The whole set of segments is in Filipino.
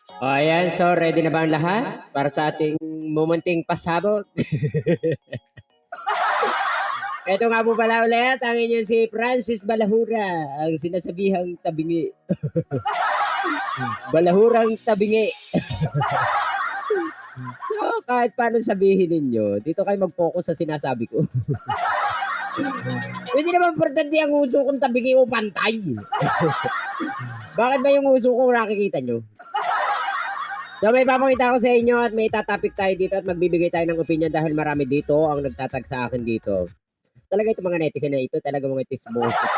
O ayan, so ready na ba ang lahat para sa ating mumunting pasabog? Ito nga po pala ulit ang inyong si Francis Balahura, ang sinasabihang tabingi. Balahurang tabingi. So kahit paano sabihin ninyo, dito kayo mag-focus sa sinasabi ko. Hindi naman importante ang uso kong tabingi o pantay. Bakit ba yung uso ko nakikita nyo? So may papakita ko sa inyo at may tatapik tayo dito at magbibigay tayo ng opinion dahil marami dito ang nagtatag sa akin dito. Talaga itong mga netizen na ito, talaga mga tismosa.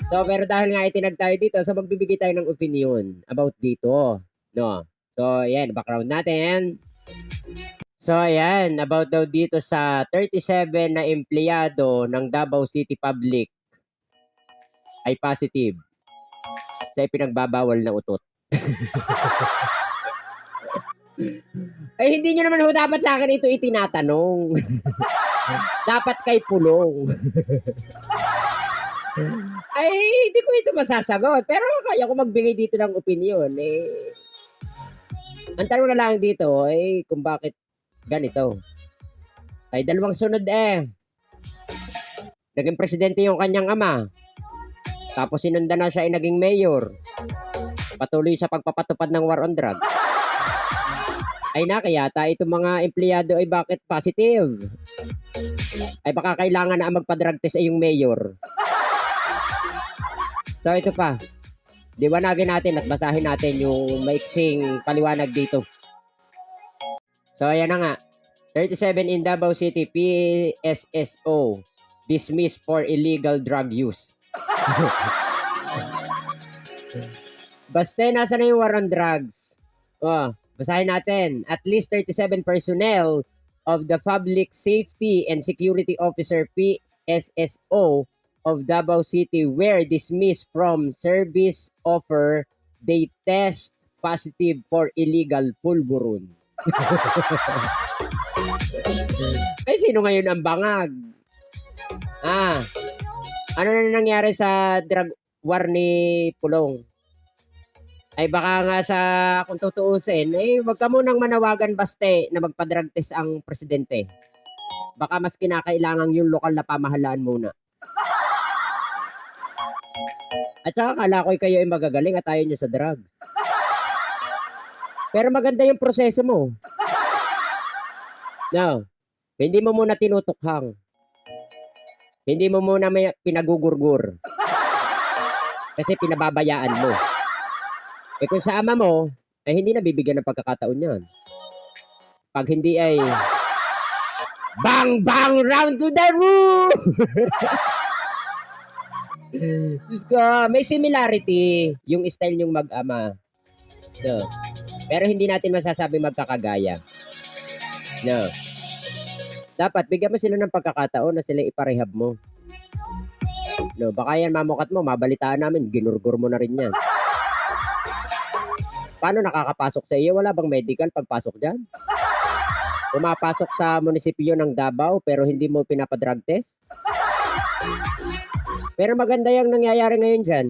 So pero dahil nga itinag tayo dito, so magbibigay tayo ng opinion about dito. No? So yan, background natin. So ayan, about daw dito sa 37 na empleyado ng Davao City Public ay positive sa ipinagbabawal na utot. Ay hindi nyo naman ho dapat sa akin ito itinatanong. Dapat kay pulong. Ay hindi ko ito masasagot. Pero kaya ko magbigay dito ng opinion. Ang tanong na lang dito ay kung bakit ganito. Ay dalawang sunod naging presidente yung kanyang ama. Tapos sinundan na siya ay naging mayor. Patuloy sa pagpapatupad ng war on drugs. Ay nakayata itong mga empleyado ay bakit positive? Ay baka kailangan na magpa-drug test ay yung mayor. So ito pa. Liwanagin natin at basahin natin yung maiksing paliwanag dito. So ayan na nga. 37 in Davao City PSSO dismissed for illegal drug use. Basta nasa na yung war on drugs. Basahin natin. At least 37 personnel of the Public Safety and Security Officer PSSO of Davao City were dismissed from service offer. They test positive for illegal pulburon. Ay, sino ngayon ang bangag? Ano na nangyari sa drug war ni Pulong? Ay baka nga sa kung tutuusin, wag ka munang manawagan baste na magpa-drug test ang presidente. Baka mas kinakailangan yung lokal na pamahalaan muna. At saka kala ko kayo ay magagaling at ayaw nyo sa drug. Pero maganda yung proseso mo. No, hindi mo muna tinutukhang. Hindi mo muna may pinagugurgur. Kasi pinababayaan mo. Kung sa ama mo, ay hindi na bibigyan ng pagkakataon yan. Pag hindi ay, bang, bang, round to the room! Diyos ko, may similarity yung style nyong mag-ama. No. Pero hindi natin masasabi magkakagaya. No. Dapat, bigyan mo sila ng pagkakataon na sila iparehab mo. No, baka yan mamukat mo, mabalitaan namin, ginurgur mo na rin yan. Paano nakakapasok sa iyo? Wala bang medical pagpasok dyan? Pumapasok sa munisipyo ng Davao pero hindi mo pinapadrug test? Pero maganda yung nangyayari ngayon dyan.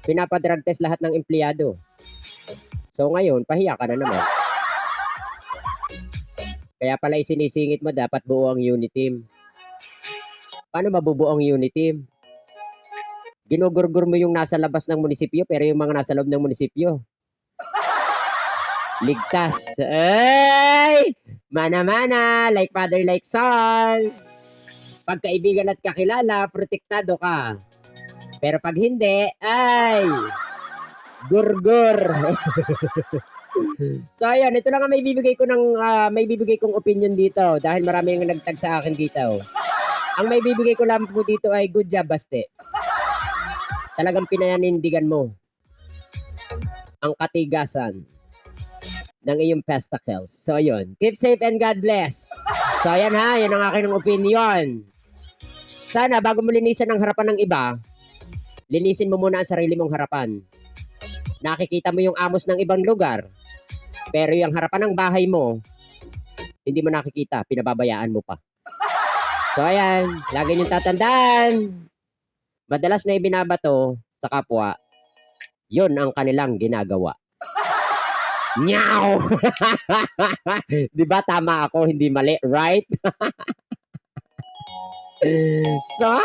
Pinapadrug test lahat ng empleyado. So ngayon, pahiya ka na naman. Kaya pala isinisingit mo dapat buo ang unit team. Paano mabubuo ang unit team? Ginugurgur mo yung nasa labas ng munisipyo pero yung mga nasa loob ng munisipyo ligtas. Ay! Mana-mana, like father, like son. Pagkaibigan at kakilala, protektado ka. Pero pag hindi, ay! Gurgur. So ayan, ito lang ang may bibigay kong opinion dito dahil marami yung nagtag sa akin dito. Ang may bibigay ko lang po dito ay good job, baste. Talagang pinanindigan mo ang katigasan ng iyong testicles. So, yun. Keep safe and God bless. So, ayan ha. Yan ang aking opinion. Sana, bago mo linisan ang harapan ng iba, linisin mo muna ang sarili mong harapan. Nakikita mo yung amos ng ibang lugar. Pero yung harapan ng bahay mo, hindi mo nakikita. Pinababayaan mo pa. So, ayan. Lagi niyong tatandaan. Madalas na ibinabato sa kapwa, yun ang kanilang ginagawa. Meow! 'Di ba tama ako, hindi mali, right? So